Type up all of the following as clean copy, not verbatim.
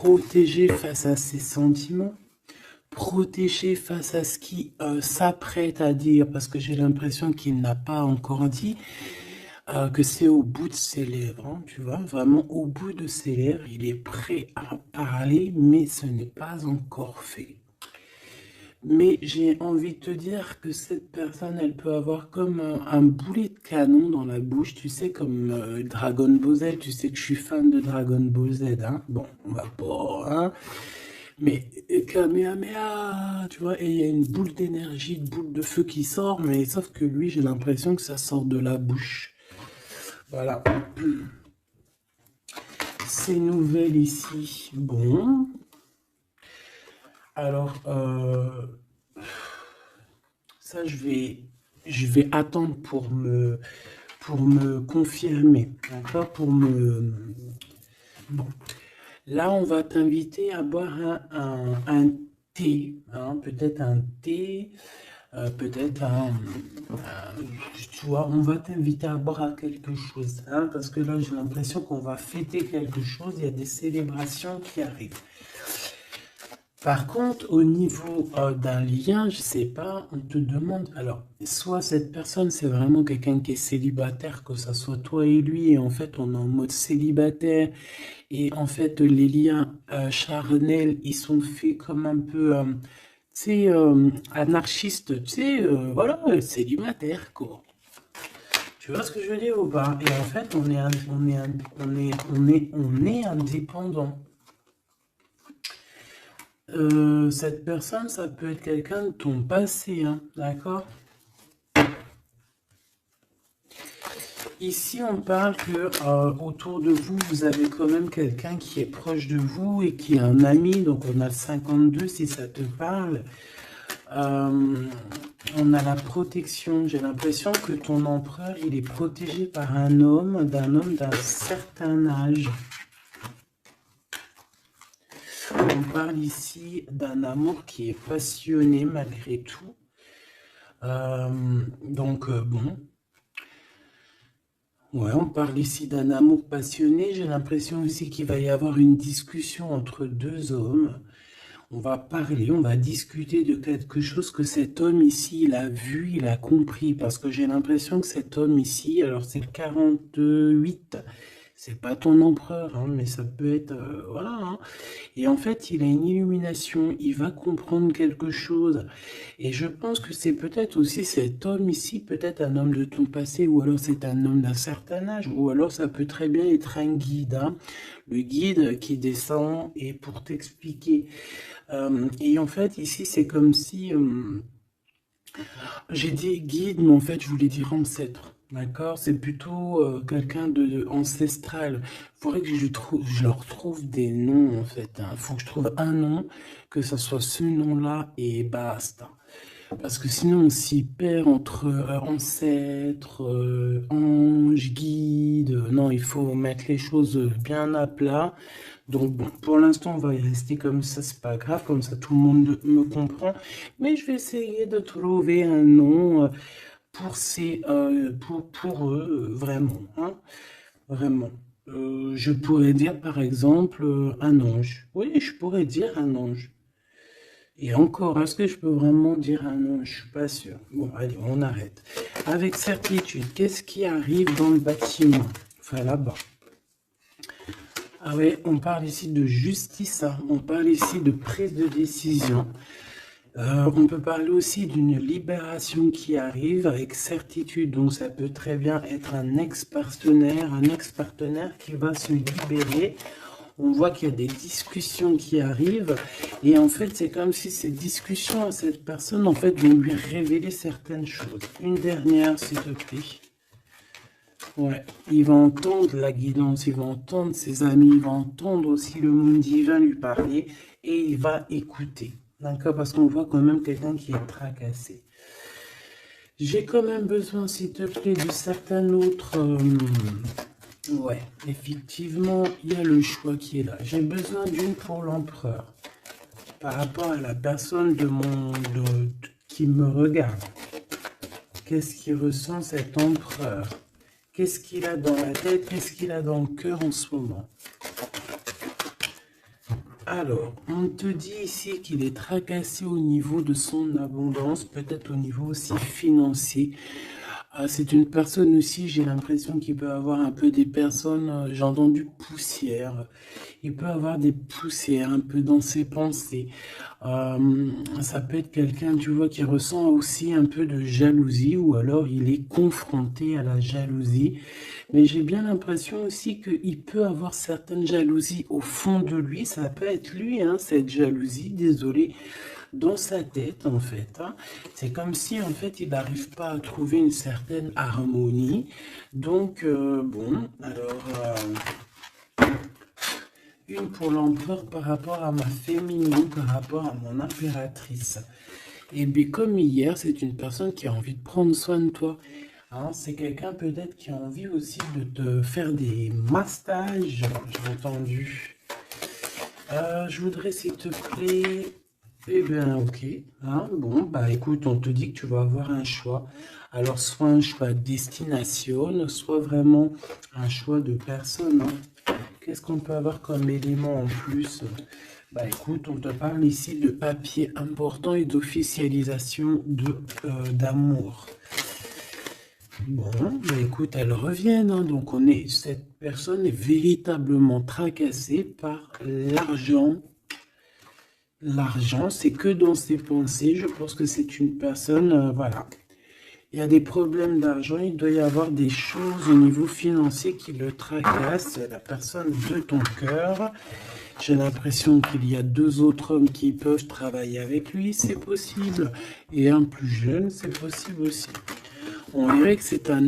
protégé face à ses sentiments, protégé face à ce qu'il s'apprête à dire, parce que j'ai l'impression qu'il n'a pas encore dit, que c'est au bout de ses lèvres, hein, tu vois, vraiment au bout de ses lèvres, il est prêt à parler, mais ce n'est pas encore fait. Mais j'ai envie de te dire que cette personne, elle peut avoir comme un boulet de canon dans la bouche, tu sais, comme Dragon Ball Z, tu sais que je suis fan de Dragon Ball Z, hein. Bon, on va pas, hein. Mais Kamehameha, tu vois, et il y a une boule d'énergie, une boule de feu qui sort, mais sauf que lui, j'ai l'impression que ça sort de la bouche. Voilà. Ces nouvelles ici, bon. Alors, ça, je vais attendre pour me confirmer, d'accord? Bon. Là, on va t'inviter à boire un thé, hein, peut-être un thé, peut-être tu vois, on va t'inviter à boire à quelque chose, hein, parce que là, j'ai l'impression qu'on va fêter quelque chose, il y a des célébrations qui arrivent. Par contre, au niveau d'un lien, je sais pas, on te demande, alors, soit cette personne, c'est vraiment quelqu'un qui est célibataire, que ça soit toi et lui, et en fait, on est en mode célibataire, et en fait, les liens charnels, ils sont faits comme un peu, tu sais, anarchistes, tu sais, voilà, célibataire, quoi. Tu vois ce que je veux dire ou pas? Et en fait, on est indépendant. Cette personne, ça peut être quelqu'un de ton passé, hein, d'accord? Ici, on parle que autour de vous, vous avez quand même quelqu'un qui est proche de vous et qui est un ami. Donc, on a le 52 si ça te parle. On a la protection. J'ai l'impression que ton empereur, il est protégé par un homme d'un certain âge. On parle ici d'un amour qui est passionné malgré tout. Bon. Ouais, on parle ici d'un amour passionné. J'ai l'impression aussi qu'il va y avoir une discussion entre deux hommes. On va parler, on va discuter de quelque chose que cet homme ici, il a vu, il a compris. Parce que j'ai l'impression que cet homme ici, alors c'est le 48, c'est pas ton empereur, hein, mais ça peut être, voilà, hein. Et en fait, il a une illumination, il va comprendre quelque chose. Et je pense que c'est peut-être aussi cet homme ici, peut-être un homme de ton passé, ou alors c'est un homme d'un certain âge, ou alors ça peut très bien être un guide, hein. Le guide qui descend et pour t'expliquer. Et en fait, ici, c'est comme si j'ai dit guide, mais en fait, je voulais dire ancêtre. D'accord? C'est plutôt quelqu'un de ancestral. Il faudrait que je leur trouve des noms, en fait, hein. Il faut que je trouve un nom, que ça soit ce nom-là et basta. Parce que sinon, on s'y perd entre ancêtres, anges, guides. Non, il faut mettre les choses bien à plat. Donc bon, pour l'instant, on va y rester comme ça, c'est pas grave, comme ça tout le monde me comprend. Mais je vais essayer de trouver un nom pour eux, vraiment, hein, vraiment. Je pourrais dire par exemple un ange. Oui, je pourrais dire un ange. Et encore, est-ce que je peux vraiment dire un ange? Je suis pas sûr. Bon, allez, on arrête. Avec certitude, qu'est-ce qui arrive dans le bâtiment? Enfin, là-bas. Ah oui, on parle ici de justice, hein. On parle ici de prise de décision. On peut parler aussi d'une libération qui arrive avec certitude. Donc ça peut très bien être un ex-partenaire qui va se libérer. On voit qu'il y a des discussions qui arrivent. Et en fait, c'est comme si ces discussions à cette personne, en fait, vont lui révéler certaines choses. Une dernière, s'il te plaît. Ouais, il va entendre la guidance, il va entendre ses amis, il va entendre aussi le monde divin lui parler et il va écouter. D'accord? Parce qu'on voit quand même quelqu'un qui est tracassé. J'ai quand même besoin, s'il te plaît, de certains autres. Ouais, effectivement, il y a le choix qui est là. J'ai besoin d'une pour l'empereur. Par rapport à la personne qui me regarde. Qu'est-ce qu'il ressent cet empereur? Qu'est-ce qu'il a dans la tête? Qu'est-ce qu'il a dans le cœur en ce moment? Alors, on te dit ici qu'il est tracassé au niveau de son abondance, peut-être au niveau aussi financier. C'est une personne aussi, j'ai l'impression qu'il peut avoir un peu des personnes, j'ai entendu poussière. Il peut avoir des poussières un peu dans ses pensées. Ça peut être quelqu'un, tu vois, qui ressent aussi un peu de jalousie ou alors il est confronté à la jalousie. Mais j'ai bien l'impression aussi qu'il peut avoir certaines jalousies au fond de lui. Ça peut être lui, hein, cette jalousie, désolé, dans sa tête, en fait. Hein. C'est comme si, en fait, il n'arrive pas à trouver une certaine harmonie. Donc, bon, alors, une pour l'empereur par rapport à ma féminine, par rapport à mon impératrice. Et bien, comme hier, c'est une personne qui a envie de prendre soin de toi. Hein, c'est quelqu'un peut-être qui a envie aussi de te faire des massages, j'ai entendu. Je voudrais, s'il te plaît, eh bien, ok. Hein, bon, bah écoute, on te dit que tu vas avoir un choix. Alors, soit un choix de destination, soit vraiment un choix de personne. Hein. Qu'est-ce qu'on peut avoir comme élément en plus? Bah écoute, on te parle ici de papier important et d'officialisation d'amour. Bon, bah écoute, elles reviennent, hein, donc cette personne est véritablement tracassée par l'argent. L'argent, c'est que dans ses pensées. Je pense que c'est une personne, voilà. Il y a des problèmes d'argent, il doit y avoir des choses au niveau financier qui le tracassent. La personne de ton cœur. J'ai l'impression qu'il y a 2 autres hommes qui peuvent travailler avec lui, c'est possible. Et un plus jeune, c'est possible aussi. On dirait que c'est un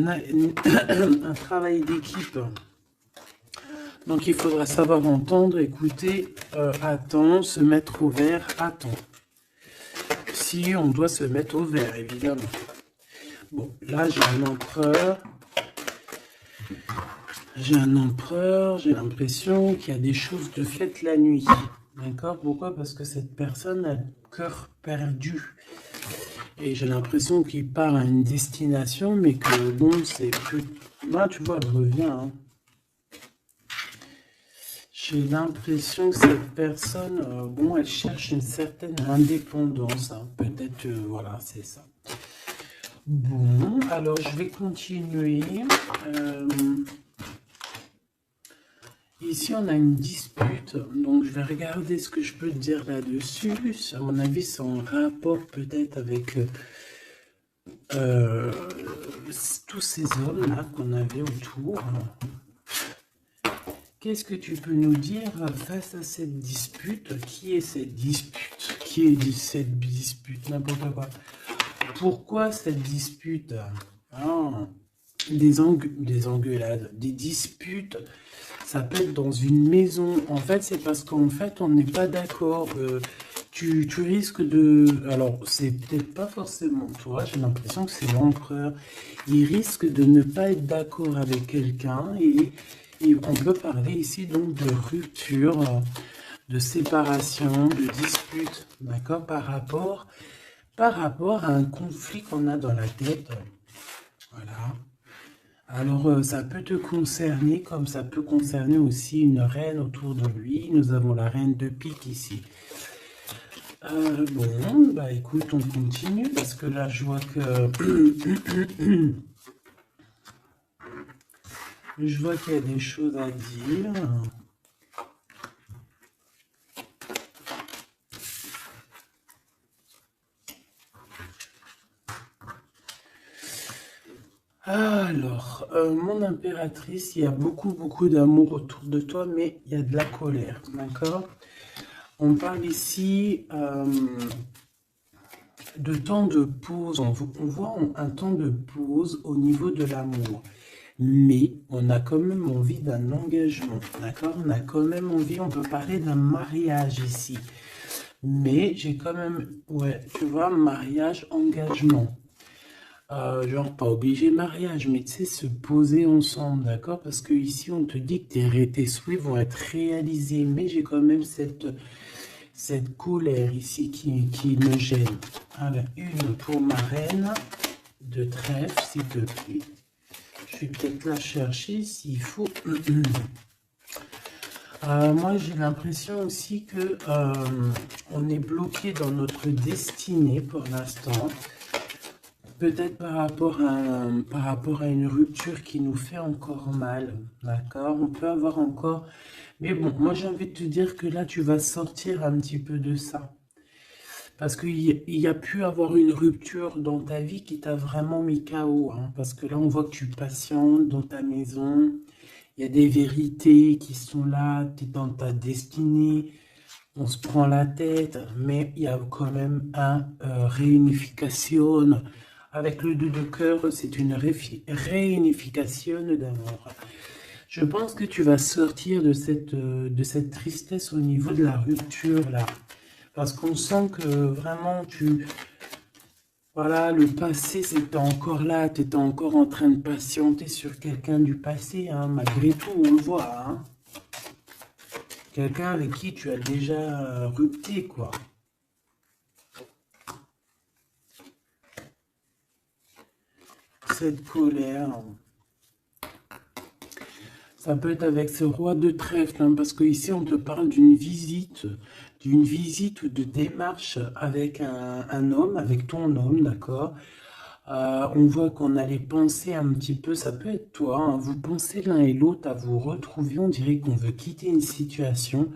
travail d'équipe. Donc il faudra savoir entendre, écouter, attends, se mettre au vert, attends. Si on doit se mettre au vert, évidemment. Bon, là j'ai un empereur. J'ai l'impression qu'il y a des choses de faites la nuit. D'accord? Pourquoi? Parce que cette personne a le cœur perdu. Et j'ai l'impression qu'il part à une destination, mais que bon, c'est plus... Là, tu vois, elle revient. Hein. J'ai l'impression que cette personne, bon, elle cherche une certaine indépendance. Hein. Peut-être, voilà, c'est ça. Bon, alors je vais continuer. Ici, on a une dispute, donc je vais regarder ce que je peux te dire là-dessus. À mon avis, c'est en rapport peut-être avec tous ces hommes-là qu'on avait autour. Qu'est-ce que tu peux nous dire face à cette dispute? Qui est cette dispute? Qui est cette dispute? N'importe quoi. Pourquoi cette dispute? Des engueulades, des disputes. Ça peut être dans une maison. En fait, c'est parce qu'en fait, on n'est pas d'accord. Tu risques de... Alors, c'est peut-être pas forcément toi. J'ai l'impression que c'est l'empereur. Il risque de ne pas être d'accord avec quelqu'un. Et on peut parler ici donc de rupture, de séparation, de dispute. D'accord? Par rapport à un conflit qu'on a dans la tête. Voilà. Alors, ça peut te concerner, comme ça peut concerner aussi une reine autour de lui. Nous avons la reine de pique ici. Bon, bah écoute, on continue, parce que là, je vois que... je vois qu'il y a des choses à dire. Alors, mon impératrice, il y a beaucoup d'amour autour de toi, mais il y a de la colère, d'accord? On parle ici de temps de pause. On voit un temps de pause au niveau de l'amour. Mais on a quand même envie d'un engagement, d'accord? On a quand même envie, on peut parler d'un mariage ici. Mais j'ai quand même, ouais, tu vois, mariage, engagement. Genre pas obligé mariage, mais tu sais, se poser ensemble, d'accord? Parce que ici, on te dit que tes souhaits vont être réalisés, mais j'ai quand même cette colère ici qui me gêne. Alors, une pour ma reine de trèfle, s'il te plaît. Je vais peut-être la chercher s'il faut. Moi, j'ai l'impression aussi que on est bloqué dans notre destinée pour l'instant. Peut-être par rapport à une rupture qui nous fait encore mal, d'accord? On peut avoir encore... Mais bon, moi j'ai envie de te dire que là, tu vas sortir un petit peu de ça. Parce qu'il y a pu avoir une rupture dans ta vie qui t'a vraiment mis KO, hein. Parce que là, on voit que tu patientes dans ta maison. Il y a des vérités qui sont là, tu es dans ta destinée. On se prend la tête, mais il y a quand même un réunification. Avec le 2 de cœur, c'est une réunification d'amour. Je pense que tu vas sortir de cette tristesse au niveau de la rupture, là. Parce qu'on sent que vraiment, voilà, le passé, c'était encore là, tu étais encore en train de patienter sur quelqu'un du passé, hein, malgré tout, on le voit, hein. Quelqu'un avec qui tu as déjà rupté, quoi. Cette colère, ça peut être avec ce roi de trèfle, hein, parce que ici on te parle d'une visite ou de démarche avec un homme, avec ton homme, d'accord. On voit qu'on allait penser un petit peu, ça peut être toi, hein, vous pensez l'un et l'autre à vous retrouver, on dirait qu'on veut quitter une situation.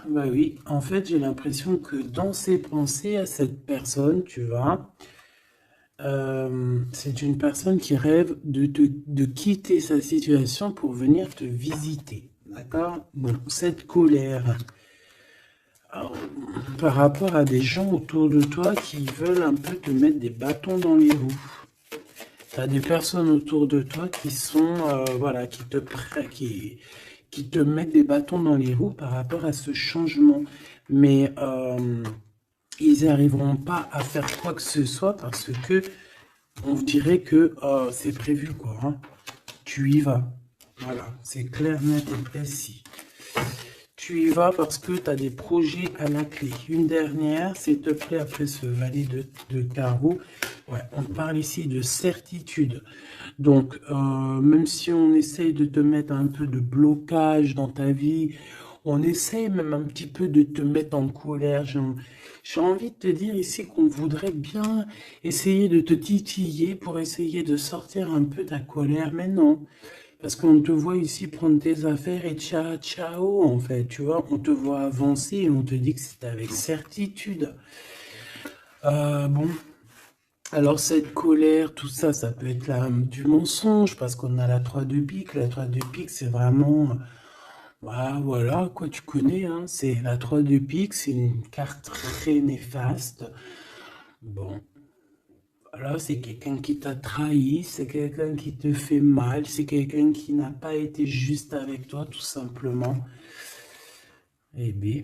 Bah oui, en fait j'ai l'impression que dans ses pensées à cette personne, tu vois, c'est une personne qui rêve de quitter sa situation pour venir te visiter. D'accord? Bon, cette colère par rapport à des gens autour de toi qui veulent un peu te mettre des bâtons dans les roues. Tu as des personnes autour de toi qui sont, voilà, qui te mettent des bâtons dans les roues par rapport à ce changement. Mais ils n'arriveront pas à faire quoi que ce soit parce que on dirait que c'est prévu, quoi, hein. Tu y vas. Voilà, c'est clair, net et précis. Tu y vas parce que tu as des projets à la clé. Une dernière, s'il te plaît, après ce valet de carreau. Ouais, on parle ici de certitude. Donc, même si on essaye de te mettre un peu de blocage dans ta vie, on essaye même un petit peu de te mettre en colère. J'ai envie de te dire ici qu'on voudrait bien essayer de te titiller pour essayer de sortir un peu ta colère, mais non. Parce qu'on te voit ici prendre tes affaires et ciao, ciao, en fait, tu vois, on te voit avancer et on te dit que c'est avec certitude. Bon, alors cette colère, tout ça, ça peut être du mensonge, parce qu'on a la 3 de pique. La 3 de pique, c'est vraiment... Bah, voilà, quoi, tu connais, hein, c'est la 3 de pique, c'est une carte très néfaste. Bon, voilà, c'est quelqu'un qui t'a trahi, c'est quelqu'un qui te fait mal, c'est quelqu'un qui n'a pas été juste avec toi, tout simplement. Eh bien,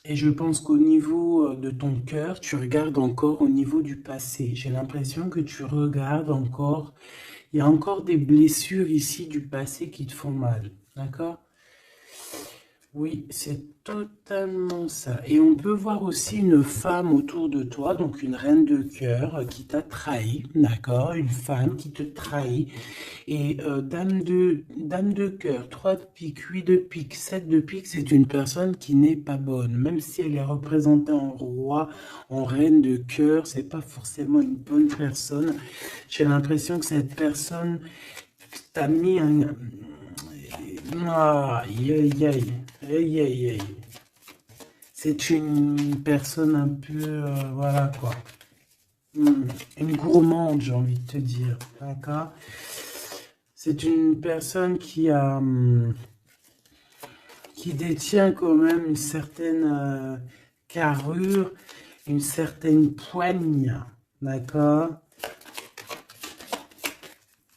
et je pense qu'au niveau de ton cœur, tu regardes encore au niveau du passé. J'ai l'impression que tu regardes encore, il y a encore des blessures ici du passé qui te font mal, d'accord? Oui, c'est totalement ça. Et on peut voir aussi une femme autour de toi, donc une reine de cœur qui t'a trahi, d'accord? Une femme qui te trahit. Et dame de cœur, 3 de pique, 8 de pique, 7 de pique, c'est une personne qui n'est pas bonne. Même si elle est représentée en roi, en reine de cœur, c'est pas forcément une bonne personne. J'ai l'impression que cette personne t'a mis un... Aïe, aïe, aïe, aïe, aïe, aïe. C'est une personne un peu, voilà quoi, une gourmande, j'ai envie de te dire, d'accord? C'est une personne qui détient quand même une certaine carrure, une certaine poigne, d'accord?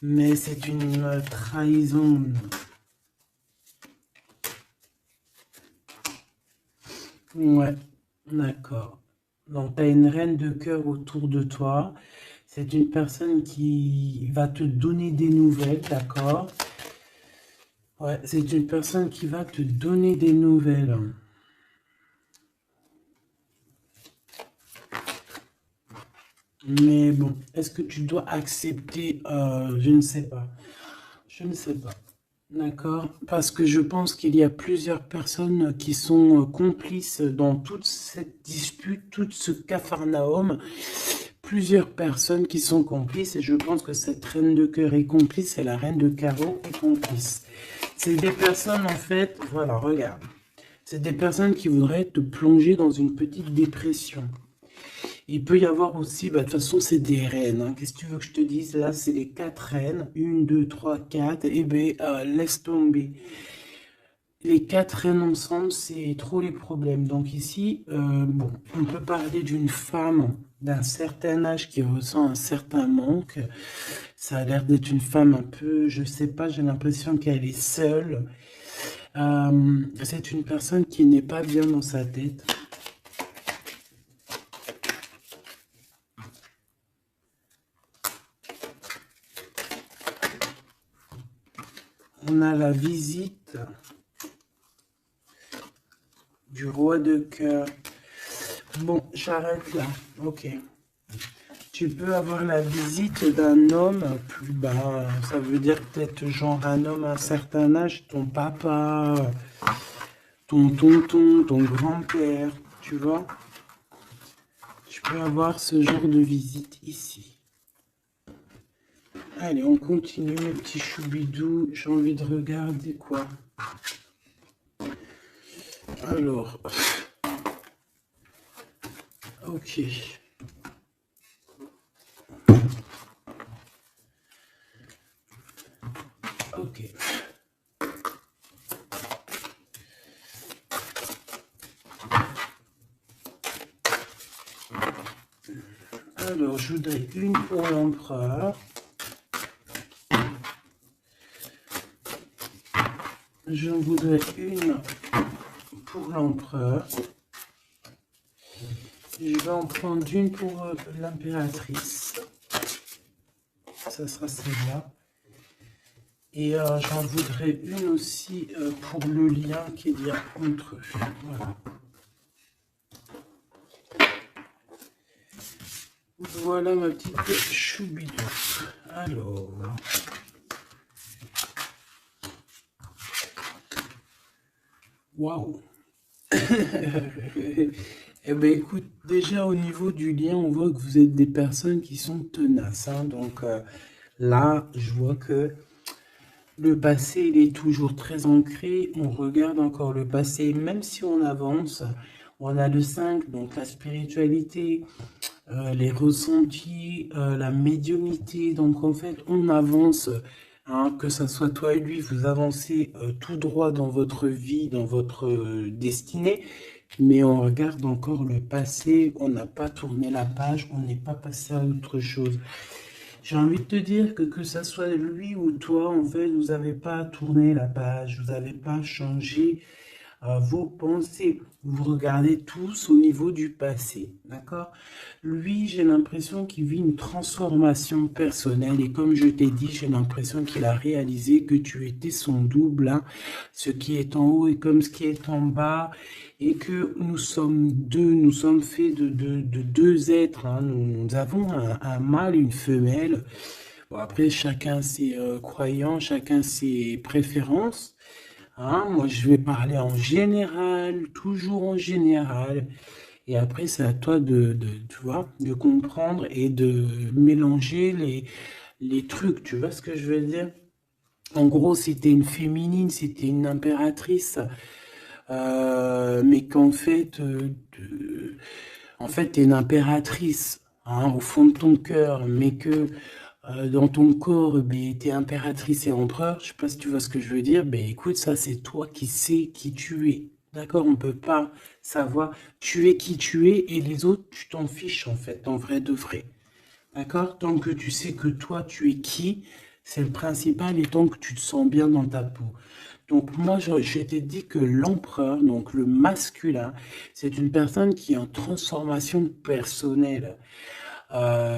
Mais c'est une trahison. Ouais, d'accord. Donc, tu as une reine de cœur autour de toi. C'est une personne qui va te donner des nouvelles, d'accord? Ouais, c'est une personne qui va te donner des nouvelles. Mais bon, est-ce que tu dois accepter? Je ne sais pas. Je ne sais pas. D'accord? Parce que je pense qu'il y a plusieurs personnes qui sont complices dans toute cette dispute, tout ce capharnaüm. Plusieurs personnes qui sont complices et je pense que cette reine de cœur est complice et la reine de carreau est complice. C'est des personnes en fait, voilà, regarde. C'est des personnes qui voudraient te plonger dans une petite dépression. Il peut y avoir aussi, bah, de toute façon, c'est des reines, hein. Qu'est-ce que tu veux que je te dise? Là, c'est les 4 reines. Une, deux, trois, quatre. Eh bien, laisse tomber. Les 4 reines ensemble, c'est trop les problèmes. Donc ici, bon, on peut parler d'une femme d'un certain âge qui ressent un certain manque. Ça a l'air d'être une femme un peu, je sais pas, j'ai l'impression qu'elle est seule. C'est une personne qui n'est pas bien dans sa tête. On a la visite du roi de cœur. Bon, j'arrête là. Ok. Tu peux avoir la visite d'un homme plus bas. Ça veut dire peut-être genre un homme à un certain âge, ton papa, ton tonton, ton grand-père, tu vois. Tu peux avoir ce genre de visite ici. Allez, on continue, mes petits choubidous. J'ai envie de regarder quoi. Alors, ok. Ok. Alors, je voudrais une pour l'empereur. J'en voudrais une pour l'empereur. Je vais en prendre une pour l'impératrice. Ça sera celle-là. Et j'en voudrais une aussi pour le lien qu'il y a entre eux. Voilà. Voilà ma petite choubidou. Alors. Waouh. Eh bien, écoute, déjà au niveau du lien, on voit que vous êtes des personnes qui sont tenaces, hein. Donc là, je vois que le passé, il est toujours très ancré. On regarde encore le passé, même si on avance. On a le 5, donc la spiritualité, les ressentis, la médiumnité. Donc en fait, on avance, hein, que ça soit toi et lui, vous avancez tout droit dans votre vie, dans votre destinée. Mais on regarde encore le passé, on n'a pas tourné la page, on n'est pas passé à autre chose. J'ai envie de te dire que ça soit lui ou toi, en fait, vous n'avez pas tourné la page, vous n'avez pas changé vos pensées. Vous regardez tous au niveau du passé, d'accord? Lui, j'ai l'impression qu'il vit une transformation personnelle et comme je t'ai dit, j'ai l'impression qu'il a réalisé que tu étais son double, hein. Ce qui est en haut est comme ce qui est en bas et que nous sommes deux, nous sommes faits de deux êtres, hein. Nous avons un mâle et une femelle. Bon, après, chacun ses croyances, chacun ses préférences. Hein, moi, je vais parler en général, toujours en général. Et après, c'est à toi tu vois, de comprendre et de mélanger les trucs. Tu vois ce que je veux dire? En gros, c'était une féminine, c'était une impératrice, mais qu'en fait, en fait, t'es une impératrice, hein, au fond de ton cœur, mais que dans ton corps, ben, t'es impératrice et empereur. Je sais pas si tu vois ce que je veux dire. Ben, écoute, ça, c'est toi qui sais qui tu es. D'accord? On peut pas savoir. Tu es qui tu es et les autres, tu t'en fiches, en fait, en vrai de vrai. D'accord? Tant que tu sais que toi, tu es qui, c'est le principal et tant que tu te sens bien dans ta peau. Donc moi, je t'ai dit que l'empereur, donc le masculin, c'est une personne qui est en transformation personnelle.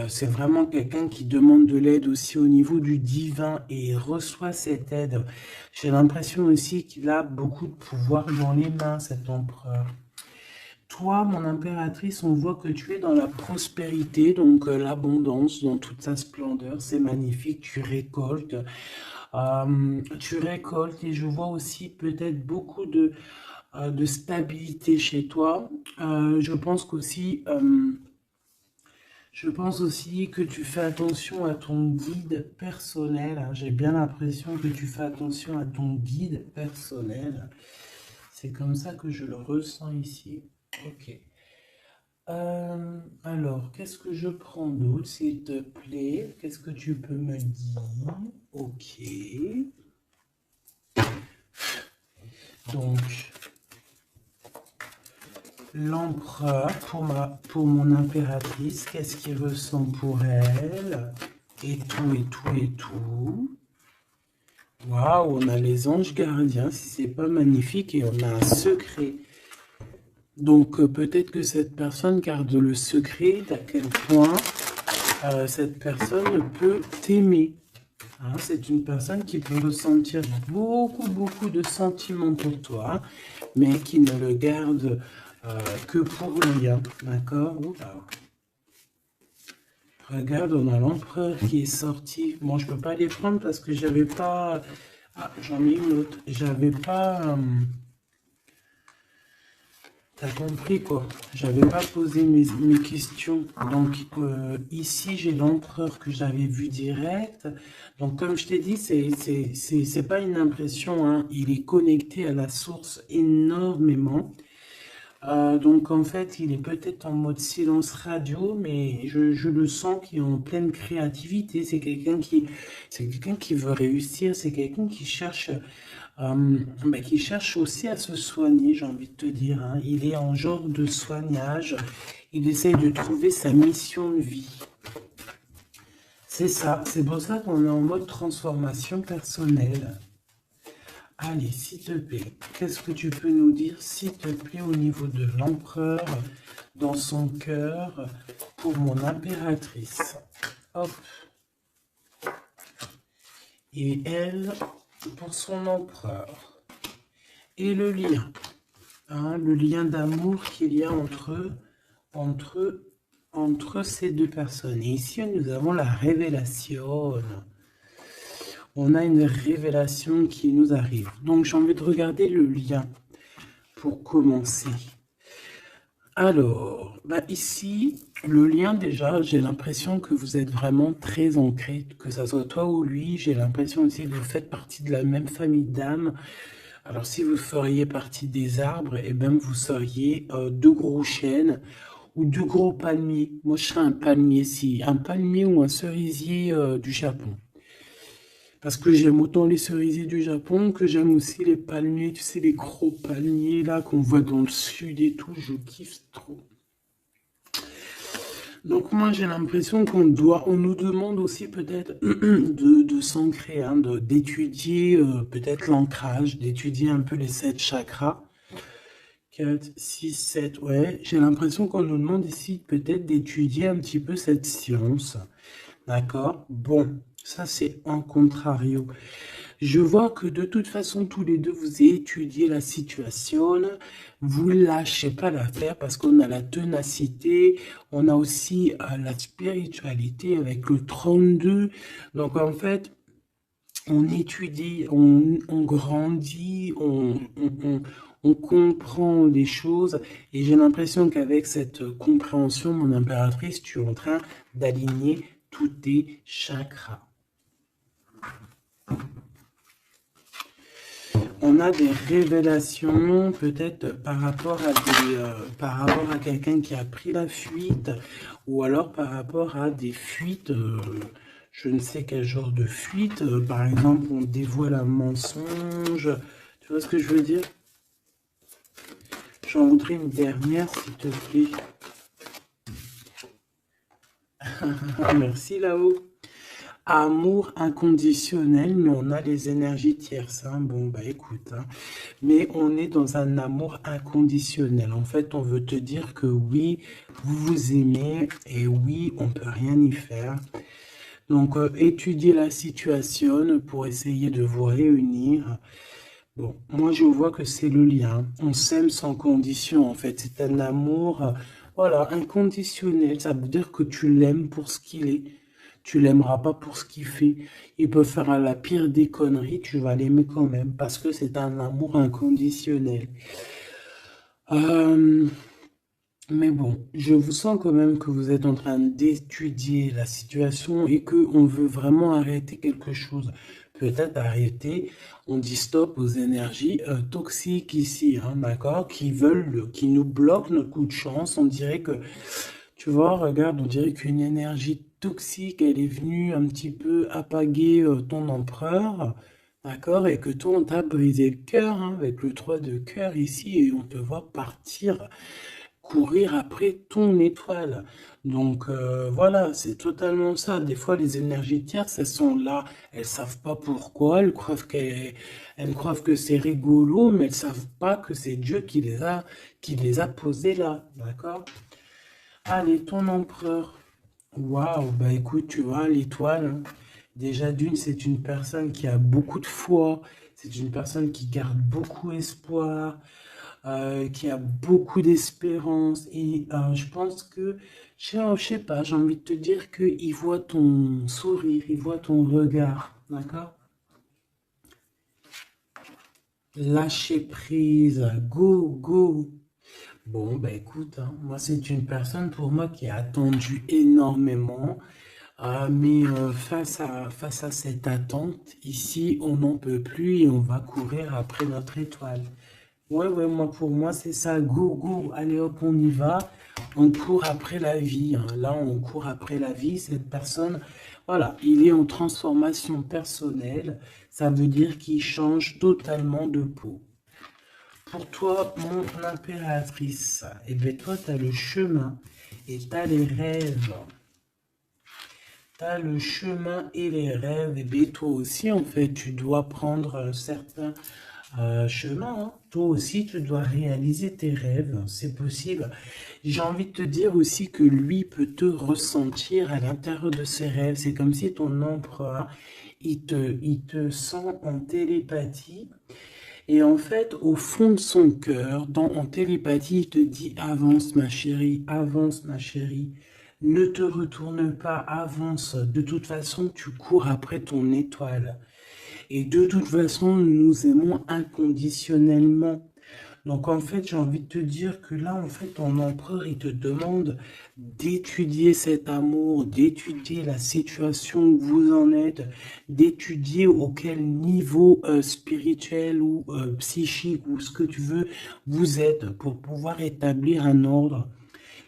C'est vraiment quelqu'un qui demande de l'aide aussi au niveau du divin et il reçoit cette aide. J'ai l'impression aussi qu'il a beaucoup de pouvoir dans les mains, cet empereur. Toi, mon impératrice, on voit que tu es dans la prospérité, donc l'abondance dans toute sa splendeur. C'est magnifique, tu récoltes. Tu récoltes et je vois aussi peut-être beaucoup de stabilité chez toi. Je pense aussi que tu fais attention à ton guide personnel, hein. J'ai bien l'impression que tu fais attention à ton guide personnel. C'est comme ça que je le ressens ici. Ok. Alors, qu'est-ce que je prends d'autre, s'il te plaît? Qu'est-ce que tu peux me dire? Ok. Donc, l'empereur pour mon impératrice, qu'est-ce qu'il ressent pour elle? Et tout, et tout, et tout. Waouh, on a les anges gardiens, si c'est pas magnifique, et on a un secret. Donc, peut-être que cette personne garde le secret d'à quel point cette personne peut t'aimer. Hein, c'est une personne qui peut ressentir beaucoup, beaucoup de sentiments pour toi, mais qui ne le garde que pour rien. D'accord? Oula. Regarde, on a l'empereur qui est sorti. Bon, je peux pas les prendre parce que j'avais pas... Ah, j'en ai une autre. J'avais pas... T'as compris quoi? J'avais pas posé mes questions. Donc ici j'ai l'empereur que j'avais vu direct. Donc comme je t'ai dit, c'est pas une impression, hein. Il est connecté à la source énormément. Donc en fait, il est peut-être en mode silence radio, mais je le sens qu'il est en pleine créativité. C'est quelqu'un qui veut réussir. C'est quelqu'un qui cherche aussi à se soigner, j'ai envie de te dire, hein. Il est en genre de soignage. Il essaye de trouver sa mission de vie. C'est ça. C'est pour ça qu'on est en mode transformation personnelle. Allez, s'il te plaît, qu'est-ce que tu peux nous dire, s'il te plaît, au niveau de l'empereur, dans son cœur, pour mon impératrice? Hop. Et elle, pour son empereur. Et le lien. Hein, le lien d'amour qu'il y a entre ces deux personnes. Et ici, nous avons la révélation. On a une révélation qui nous arrive. Donc, j'ai envie de regarder le lien pour commencer. Alors, ici, le lien, déjà, j'ai l'impression que vous êtes vraiment très ancrés, que ça soit toi ou lui. J'ai l'impression aussi que vous faites partie de la même famille d'âmes. Alors, si vous feriez partie des arbres, eh bien, vous seriez deux gros chênes ou deux gros palmiers. Moi, je serais un palmier, un palmier ou un cerisier du Japon. Parce que j'aime autant les cerisiers du Japon que j'aime aussi les palmiers, tu sais, les gros palmiers là qu'on voit dans le sud et tout, je kiffe trop. Donc moi j'ai l'impression on nous demande aussi peut-être de s'ancrer, hein, d'étudier peut-être l'ancrage, d'étudier un peu les 7 chakras. 4, 6, 7, ouais, j'ai l'impression qu'on nous demande ici peut-être d'étudier un petit peu cette science. D'accord? Bon, ça c'est en contrario. Je vois que de toute façon, tous les deux, vous étudiez la situation. Vous lâchez pas l'affaire parce qu'on a la ténacité. On a aussi la spiritualité avec le 32. Donc en fait, on étudie, on grandit, on comprend les choses. Et j'ai l'impression qu'avec cette compréhension, mon impératrice, tu es en train d'aligner tous tes chakras. On a des révélations peut-être par rapport à quelqu'un qui a pris la fuite ou alors par rapport à des fuites, je ne sais quel genre de fuite, par exemple on dévoile un mensonge, tu vois ce que je veux dire? J'en voudrais une dernière s'il te plaît. Merci là-haut. Amour inconditionnel, mais on a les énergies tierces. Hein. Bon, écoute, hein. Mais on est dans un amour inconditionnel. En fait, on veut te dire que oui, vous vous aimez et oui, on peut rien y faire. Donc, étudiez la situation pour essayer de vous réunir. Bon, moi, je vois que c'est le lien. On s'aime sans condition, en fait. C'est un amour, voilà, inconditionnel. Ça veut dire que tu l'aimes pour ce qu'il est. tu l'aimeras pas pour ce qu'il fait. Il peut faire la pire des conneries, tu vas l'aimer quand même, parce que c'est un amour inconditionnel. Euh, mais bon, je vous sens quand même que vous êtes en train d'étudier la situation et que on veut vraiment arrêter quelque chose. Peut-être arrêter, on dit stop aux énergies toxiques ici, hein, d'accord, qui nous bloquent notre coup de chance. On dirait que, tu vois, regarde, on dirait qu'une énergie toxique, elle est venue un petit peu apaguer ton empereur, d'accord, et que toi, on t'a brisé le cœur, hein, avec le 3 de cœur ici, et on te voit partir courir après ton étoile. Donc voilà, c'est totalement ça. Des fois, les énergies tierces, elles sont là, elles savent pas pourquoi, elles croient que c'est rigolo, mais elles savent pas que c'est Dieu qui les a posées là, d'accord? Allez, ton empereur. Waouh, bah écoute, tu vois, l'étoile, hein, déjà d'une, c'est une personne qui a beaucoup de foi, c'est une personne qui garde beaucoup espoir, qui a beaucoup d'espérance. Et je pense que, je sais pas, j'ai envie de te dire qu'il voit ton sourire, il voit ton regard, d'accord? Lâcher prise, go, go. Bon, bah écoute, hein, moi c'est une personne pour moi qui a attendu énormément, mais face à cette attente, ici on n'en peut plus et on va courir après notre étoile. Ouais, ouais, moi, pour moi, c'est ça. Go, go, allez hop, on y va. On court après la vie, hein. Là, on court après la vie. Cette personne, voilà, il est en transformation personnelle. Ça veut dire qu'il change totalement de peau. Pour toi, mon impératrice, eh bien, toi, tu as le chemin et tu as les rêves. Tu as le chemin et les rêves. Et bien, toi aussi, en fait, tu dois prendre certains chemin, hein. Toi aussi, tu dois réaliser tes rêves, c'est possible. J'ai envie de te dire aussi que lui peut te ressentir à l'intérieur de ses rêves. C'est comme si ton empereur, il te sent en télépathie. Et en fait, au fond de son cœur, en télépathie, il te dit avance ma chérie. Ne te retourne pas, avance. De toute façon, tu cours après ton étoile. Et de toute façon, nous nous aimons inconditionnellement. Donc en fait, j'ai envie de te dire que là, en fait, ton empereur, il te demande d'étudier cet amour, d'étudier la situation où vous en êtes, d'étudier auquel niveau spirituel ou psychique ou ce que tu veux vous êtes pour pouvoir établir un ordre.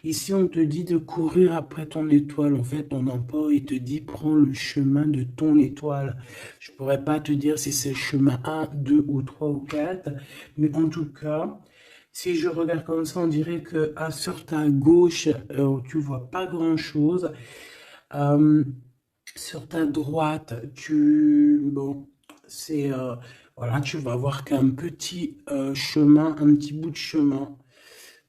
Ici, on te dit de courir après ton étoile. En fait, ton empereur, il te dit, prends le chemin de ton étoile. Je pourrais pas te dire si c'est le chemin un, 2 ou 3 ou 4, mais en tout cas, si je regarde comme ça, on dirait que sur ta gauche, tu vois pas grand-chose. Euh, sur ta droite, bon, c'est, voilà, tu vas voir qu'un petit chemin, un petit bout de chemin.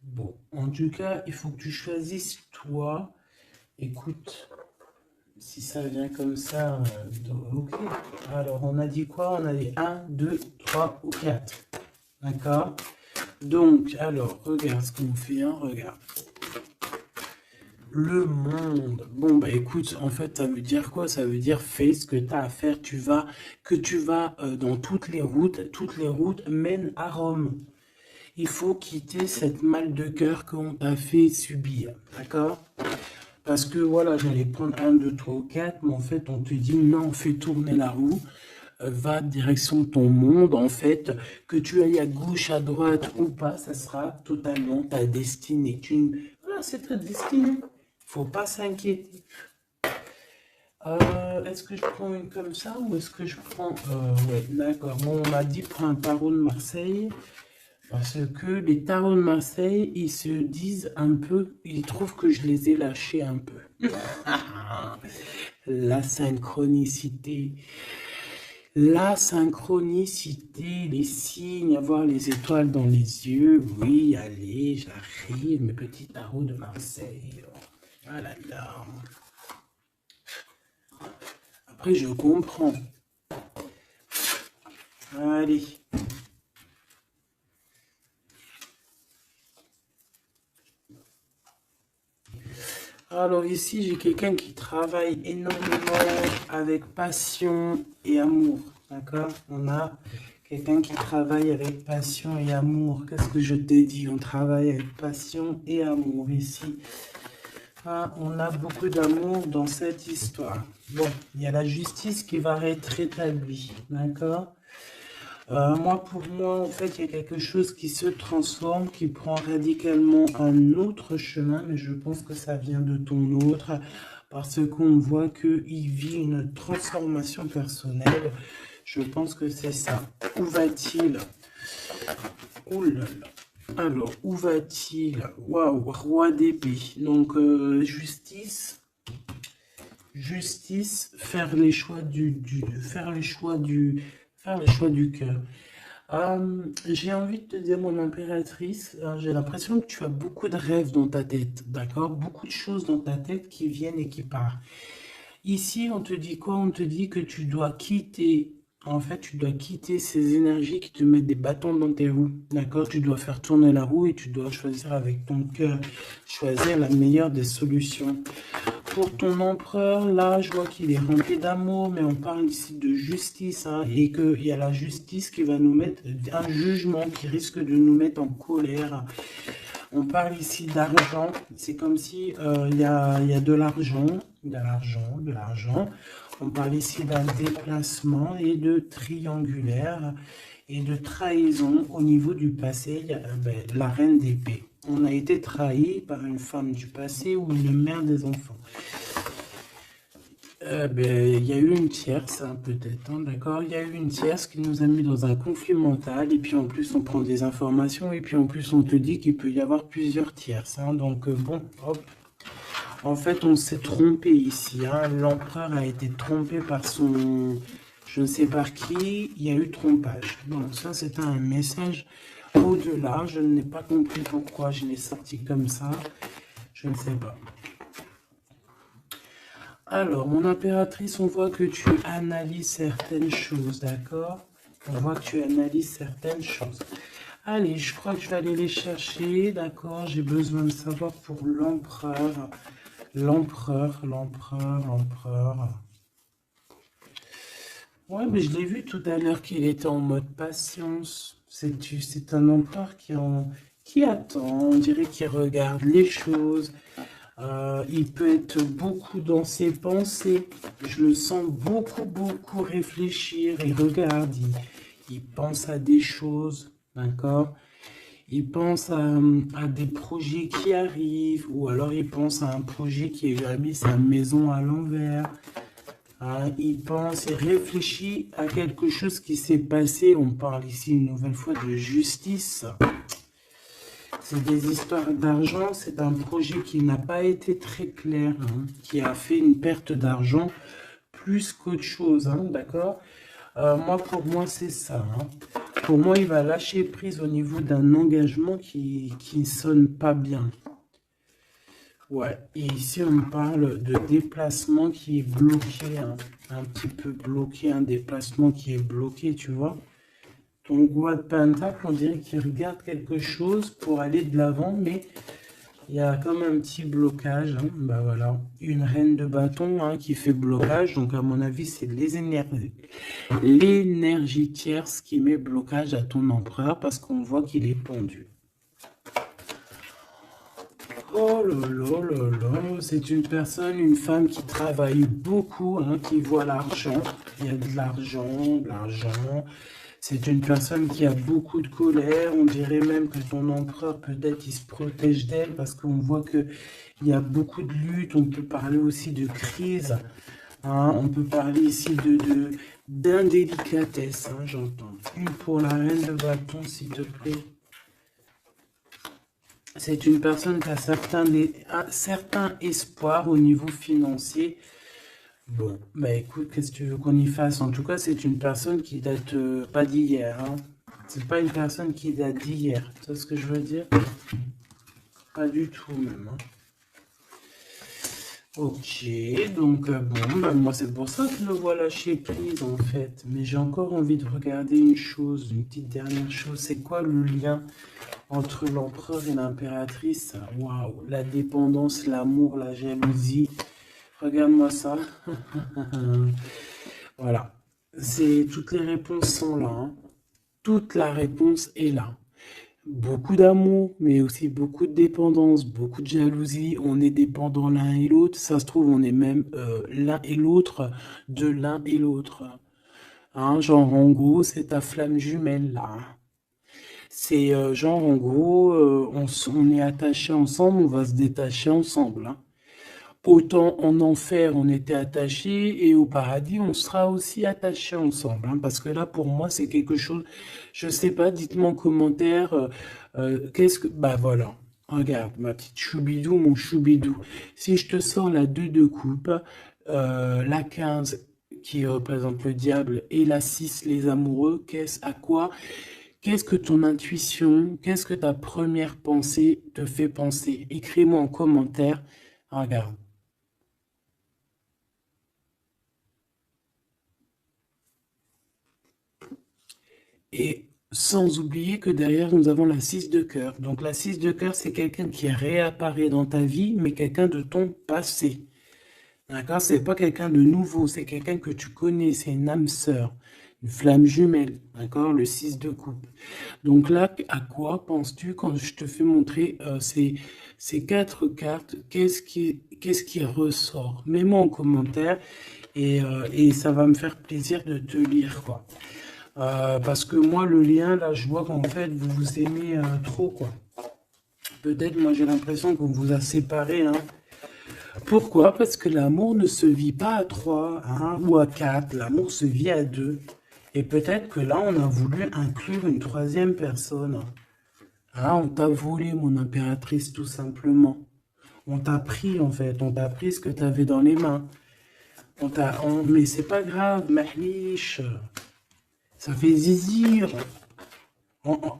Bon, en tout cas, il faut que tu choisisses toi. Écoute, si ça vient comme ça, ok. Alors, on a dit quoi? On a dit un, 2, 3 ou 4. D'accord? Donc, alors, regarde ce qu'on fait, hein, regarde. Le monde. Bon, bah écoute, en fait, ça veut dire quoi? Ça veut dire fais ce que tu as à faire. Tu vas dans toutes les routes mènent à Rome. Il faut quitter cette mal de cœur qu'on t'a fait subir, d'accord? Parce que voilà, j'allais prendre un, 2, 3 ou 4, mais en fait, on te dit non, fais tourner la roue, va direction de ton monde, en fait, que tu ailles à gauche, à droite ou pas, ça sera totalement ta destinée. Voilà, c'est ta destinée. Faut pas s'inquiéter. Est-ce que je prends une comme ça ou est-ce que je prends... ouais, d'accord. Bon, on m'a dit prends un tarot de Marseille. Parce que les tarots de Marseille, ils se disent un peu, ils trouvent que je les ai lâchés un peu. La synchronicité. La synchronicité, les signes, avoir les étoiles dans les yeux. Oui, allez, j'arrive, mes petits tarots de Marseille. Ah là là. Après, je comprends. Allez. Alors ici, j'ai quelqu'un qui travaille énormément avec passion et amour. D'accord? On a quelqu'un qui travaille avec passion et amour. Qu'est-ce que je t'ai dit? On travaille avec passion et amour ici. Ah, on a beaucoup d'amour dans cette histoire. Bon, il y a la justice qui va être rétablie. D'accord? Pour moi, en fait, il y a quelque chose qui se transforme, qui prend radicalement un autre chemin, mais je pense que ça vient de ton autre, parce qu'on voit qu'il vit une transformation personnelle. Je pense que c'est ça. Où va-t-il? Ouh là là. Alors, où va-t-il? Waouh, roi d'épée. Donc, justice, faire les choix faire les choix du cœur. J'ai envie de te dire, mon impératrice, j'ai l'impression que tu as beaucoup de rêves dans ta tête, d'accord? Beaucoup de choses dans ta tête qui viennent et qui partent. Ici, on te dit quoi? On te dit que tu dois quitter, en fait, tu dois quitter ces énergies qui te mettent des bâtons dans tes roues, d'accord? Tu dois faire tourner la roue et tu dois choisir avec ton cœur, choisir la meilleure des solutions. Pour ton empereur, là, je vois qu'il est rempli d'amour, mais on parle ici de justice, hein, et qu'il y a la justice qui va nous mettre, un jugement qui risque de nous mettre en colère. On parle ici d'argent, c'est comme si il y a de l'argent, de l'argent. On parle ici d'un déplacement et de triangulaire et de trahison au niveau du passé. Il y a, la reine d'épée. On a été trahi par une femme du passé ou une mère des enfants. Il y a eu une tierce, hein, peut-être, hein, d'accord? Il y a eu une tierce qui nous a mis dans un conflit mental, et puis en plus on prend des informations, et puis en plus on te dit qu'il peut y avoir plusieurs tierces, hein, donc bon, hop. En fait, on s'est trompé ici, hein. L'empereur a été trompé par son... Je ne sais par qui, il y a eu trompage. Donc ça, c'est un message au-delà. Je n'ai pas compris pourquoi je l'ai sorti comme ça. Je ne sais pas. Alors, mon impératrice, on voit que tu analyses certaines choses, d'accord? On voit que tu analyses certaines choses. Allez, je crois que je vais aller les chercher, d'accord? J'ai besoin de savoir pour l'empereur. L'empereur. Ouais, mais je l'ai vu tout à l'heure qu'il était en mode patience. C'est un empereur qui attend, on dirait qu'il regarde les choses. Il peut être beaucoup dans ses pensées. Je le sens beaucoup réfléchir. Il regarde, il pense à des choses, d'accord? Il pense à des projets qui arrivent, ou alors il pense à un projet qui lui a mis sa maison à l'envers. Il pense et réfléchit à quelque chose qui s'est passé. On parle ici une nouvelle fois de justice. C'est des histoires d'argent. C'est un projet qui n'a pas été très clair, hein, qui a fait une perte d'argent plus qu'autre chose, hein, d'accord? Pour moi, c'est ça. Hein. Pour moi, il va lâcher prise au niveau d'un engagement qui ne sonne pas bien. Ouais, et ici, on parle de déplacement qui est bloqué, hein, un petit peu bloqué, un déplacement qui est bloqué, tu vois. Donc, roi de pentacle, on dirait qu'il regarde quelque chose pour aller de l'avant, mais il y a comme un petit blocage. Hein. Bah voilà, une reine de bâton, hein, qui fait blocage. Donc, à mon avis, c'est l'énergie tierce qui met blocage à ton empereur parce qu'on voit qu'il est pendu. Oh là là, c'est une personne, une femme qui travaille beaucoup, hein, qui voit l'argent. Il y a de l'argent. C'est une personne qui a beaucoup de colère. On dirait même que ton empereur, peut-être, il se protège d'elle parce qu'on voit qu'il y a beaucoup de luttes. On peut parler aussi de crise. Hein, on peut parler ici d'indélicatesse, hein, j'entends. Une pour la reine de bâton, s'il te plaît. C'est une personne qui a un certain espoir au niveau financier. Bon, bah écoute, qu'est-ce que tu veux qu'on y fasse? En tout cas, c'est une personne qui date pas d'hier. Hein. C'est pas une personne qui date d'hier. Tu vois ce que je veux dire? Pas du tout même. Hein. Ok, donc bon, bah, moi c'est pour ça que je le vois lâcher prise en fait. Mais j'ai encore envie de regarder une chose, une petite dernière chose. C'est quoi le lien entre l'empereur et l'impératrice. Waouh, la dépendance, l'amour, la jalousie. Regarde-moi ça. Voilà. Toutes les réponses sont là, hein. Toute la réponse est là. Beaucoup d'amour, mais aussi beaucoup de dépendance, beaucoup de jalousie. On est dépendant l'un et l'autre. Ça se trouve, on est même l'un et l'autre de l'un et l'autre. Hein, genre, en gros, c'est ta flamme jumelle, là. C'est genre, en gros, on est attachés ensemble, on va se détacher ensemble, hein. Autant en enfer, on était attachés, et au paradis, on sera aussi attachés ensemble, hein, parce que là, pour moi, c'est quelque chose, je sais pas, dites-moi en commentaire, qu'est-ce que, bah voilà, regarde, ma petite choubidou, mon choubidou, si je te sors la 2 de coupe, la 15 qui représente le diable, et la 6 les amoureux, qu'est-ce que ton intuition, qu'est-ce que ta première pensée te fait penser? Écris-moi en commentaire, regarde. Et sans oublier que derrière, nous avons la 6 de cœur. Donc la 6 de cœur, c'est quelqu'un qui réapparaît dans ta vie, mais quelqu'un de ton passé. D'accord? C'est pas quelqu'un de nouveau, c'est quelqu'un que tu connais, c'est une âme sœur, une flamme jumelle. D'accord? Le 6 de coupe. Donc là, à quoi penses-tu quand je te fais montrer ces quatre cartes? Qu'est-ce qui ressort? Mets-moi en commentaire et ça va me faire plaisir de te lire, quoi. Parce que moi, le lien, là, je vois qu'en fait, vous vous aimez trop, quoi. Peut-être, moi, j'ai l'impression qu'on vous a séparés, hein. Pourquoi? Parce que l'amour ne se vit pas à 3, hein, ou à 4. L'amour se vit à 2. Et peut-être que là, on a voulu inclure une troisième personne. Ah, on t'a volé, mon impératrice, tout simplement. On t'a pris, en fait. On t'a pris ce que tu avais dans les mains. Mais c'est pas grave, mahlish. Ça fait zizir.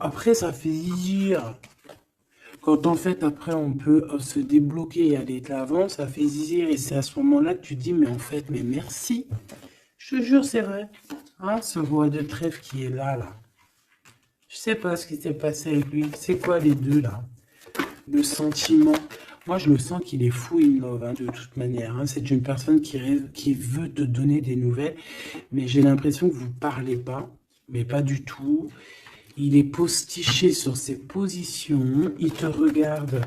Après, ça fait zizir. Quand en fait, après, on peut se débloquer et aller de l'avant, ça fait zizir. Et c'est à ce moment-là que tu dis, mais en fait, mais merci. Je te jure, c'est vrai. Hein, ce roi de trèfle qui est là, là. Je sais pas ce qui s'est passé avec lui. C'est quoi les deux, là? Le sentiment. Moi, je le sens qu'il est fou in love, hein, de toute manière, hein. C'est une personne qui veut te donner des nouvelles. Mais j'ai l'impression que vous parlez pas. Mais pas du tout. Il est postiché sur ses positions. Il te regarde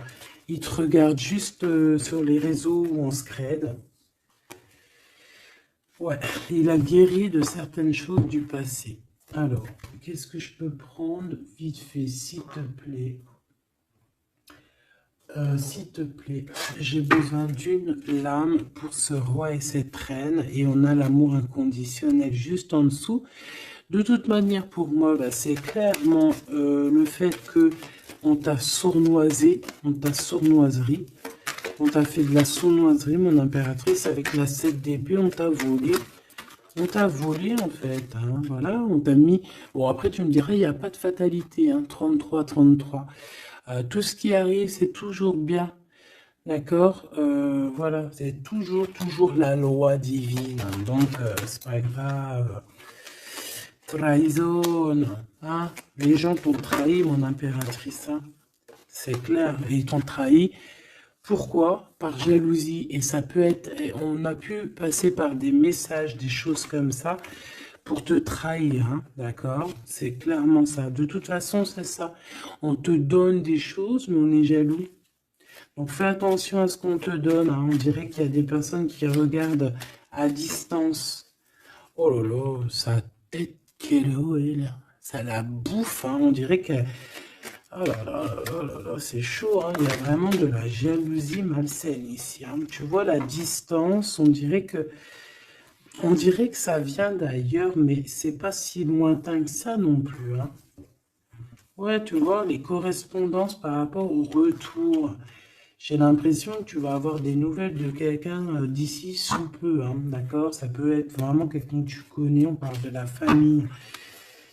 juste sur les réseaux où on se crède. Ouais, il a guéri de certaines choses du passé. Alors, qu'est-ce que je peux prendre vite fait, s'il te plaît? S'il te plaît, j'ai besoin d'une lame pour ce roi et cette reine, et on a l'amour inconditionnel juste en dessous. De toute manière, pour moi, bah, c'est clairement le fait que on t'a sournoisé, on t'a sournoiserie, on t'a fait de la sournoiserie, mon impératrice, avec la 7 d'épée, on t'a volé. On t'a volé en fait, hein, voilà, on t'a mis... Bon, après tu me dirais, il n'y a pas de fatalité, hein, 33, 33. Tout ce qui arrive, c'est toujours bien, d'accord? Voilà, c'est toujours la loi divine, hein, donc c'est pas grave. Trahison, hein? Les gens t'ont trahi, mon impératrice, hein. C'est clair, et ils t'ont trahi. Pourquoi? Par jalousie. Et ça peut être, on a pu passer par des messages, des choses comme ça, pour te trahir, hein, d'accord? C'est clairement ça. De toute façon, c'est ça. On te donne des choses, mais on est jaloux. Donc fais attention à ce qu'on te donne, hein. On dirait qu'il y a des personnes qui regardent à distance. Oh là là, sa tête, quelle est là. Ça la bouffe, hein. On dirait que... Oh là là, oh là là, c'est chaud, hein. Il y a vraiment de la jalousie malsaine ici, hein. Tu vois la distance, on dirait que ça vient d'ailleurs, mais c'est pas si lointain que ça non plus, hein. Ouais, tu vois, les correspondances par rapport au retour. J'ai l'impression que tu vas avoir des nouvelles de quelqu'un d'ici sous peu, hein, d'accord? Ça peut être vraiment quelqu'un que tu connais, on parle de la famille.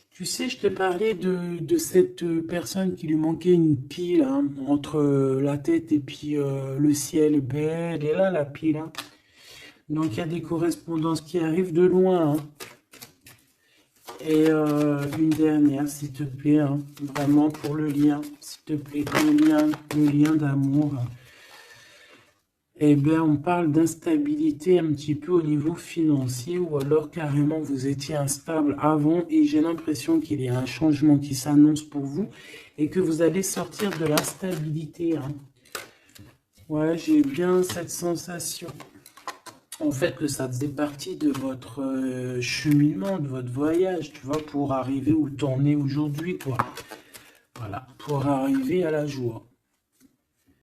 Tu sais, je te parlais de cette personne qui lui manquait une pile, hein, entre la tête et puis le ciel. Ben, elle est là, la pile, hein. Donc, il y a des correspondances qui arrivent de loin, hein. Et une dernière, s'il te plaît, hein, vraiment pour le lien, s'il te plaît, le lien d'amour. Eh bien, on parle d'instabilité un petit peu au niveau financier, ou alors carrément vous étiez instable avant et j'ai l'impression qu'il y a un changement qui s'annonce pour vous et que vous allez sortir de l'instabilité. Hein. Ouais, j'ai bien cette sensation. En fait, que ça faisait partie de votre cheminement, de votre voyage, tu vois, pour arriver où t'en es aujourd'hui, quoi. Voilà, pour arriver à la joie.